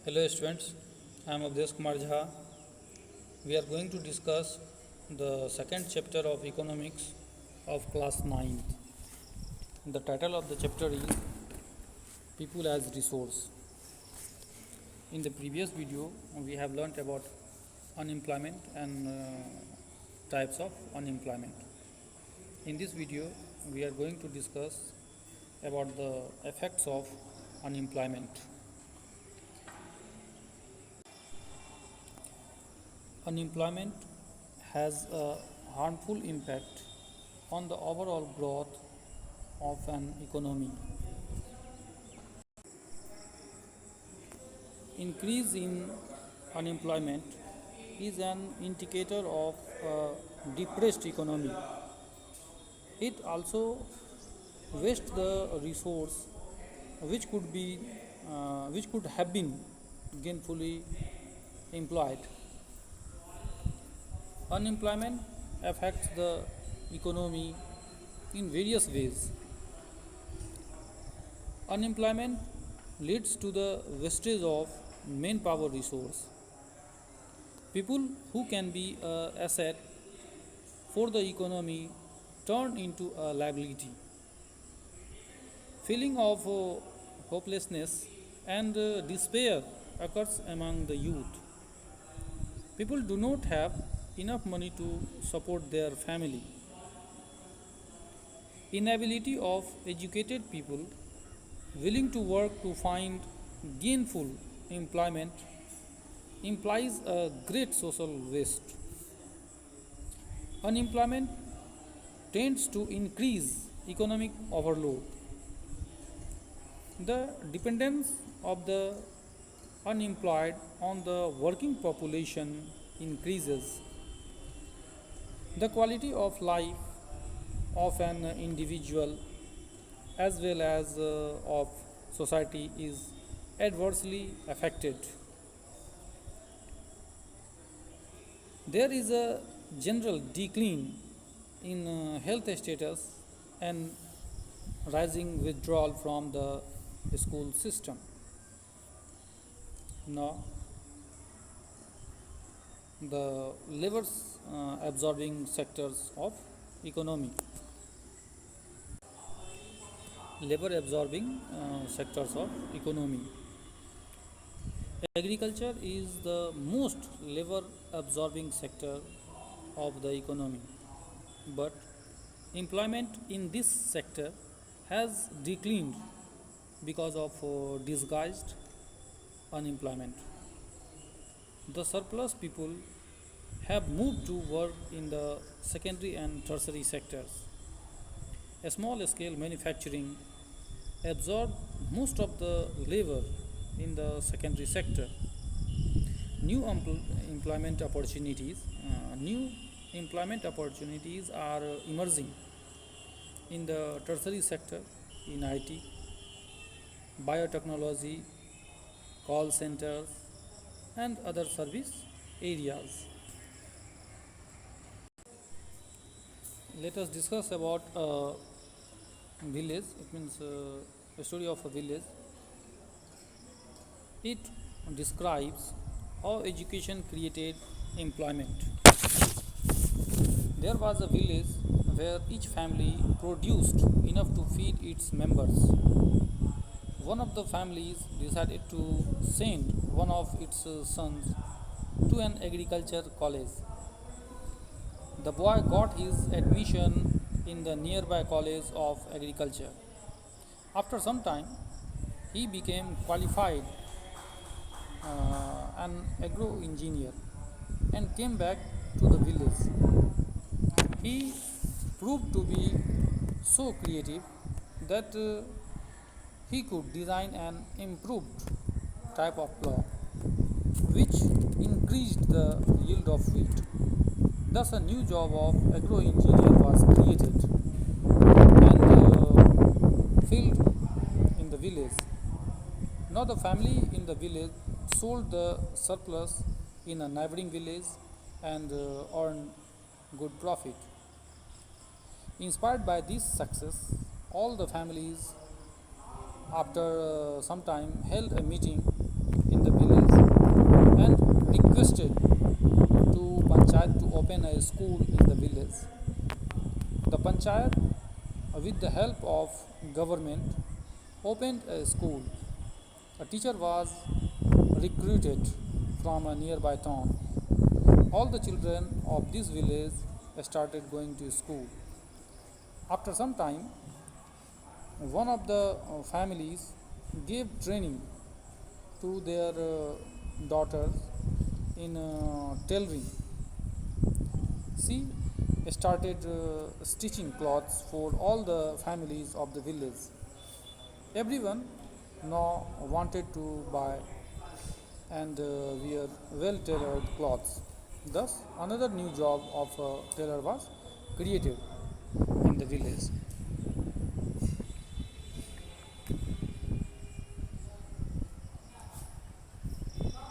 Hello students, I am Avdesh Kumar Jha. We are going to discuss the second chapter of economics of class 9. The title of the chapter is People as Resource. In the previous video, we have learnt about unemployment and types of unemployment. In this video, we are going to discuss about the effects of unemployment. Unemployment has a harmful impact on the overall growth of an economy. Increase in unemployment is an indicator of a depressed economy. It also wastes the resource which could have been gainfully employed. Unemployment affects the economy in various ways. Unemployment leads to the wastage of manpower resource. People who can be an asset for the economy turn into a liability. Feeling of hopelessness and despair occurs among the youth. People do not have enough money to support their family. Inability of educated people willing to work to find gainful employment implies a great social waste. Unemployment tends to increase economic overload. The dependence of the unemployed on the working population increases. The quality of life of an individual as well as of society is adversely affected. There is a general decline in health status and rising withdrawal from the school system. Now, the labor absorbing sectors of economy. Labor absorbing sectors of economy. Agriculture is the most labor absorbing sector of the economy, but employment in this sector has declined because of disguised unemployment. The surplus people have moved to work in the secondary and tertiary sectors. A small scale manufacturing absorbed most of the labor in the secondary sector. New employment opportunities, new employment opportunities are emerging in the tertiary sector in IT, biotechnology, call centers, and other service areas. Let us discuss about a village. It means a story of a village. It describes how education created employment. There was a village where each family produced enough to feed its members. One of the families decided to send one of its sons to an agriculture college. The boy got his admission in the nearby college of agriculture. After some time, he became qualified an agro engineer and came back to the village. He proved to be so creative that he could design an improved type of plough which increased the yield of wheat. Thus, a new job of agro engineer was created and filled in the village. Now, the family in the village sold the surplus in a neighboring village and earned good profit. Inspired by this success, all the families after some time held a meeting in the village requested to panchayat to open a school in the village. The panchayat, with the help of government, opened a school. A teacher was recruited from a nearby town. All the children of this village started going to school. After some time, one of the families gave training to their daughters in tailoring. She started stitching clothes for all the families of the village. Everyone now wanted to buy and wear well tailored clothes. Thus, another new job of a tailor was created in the village.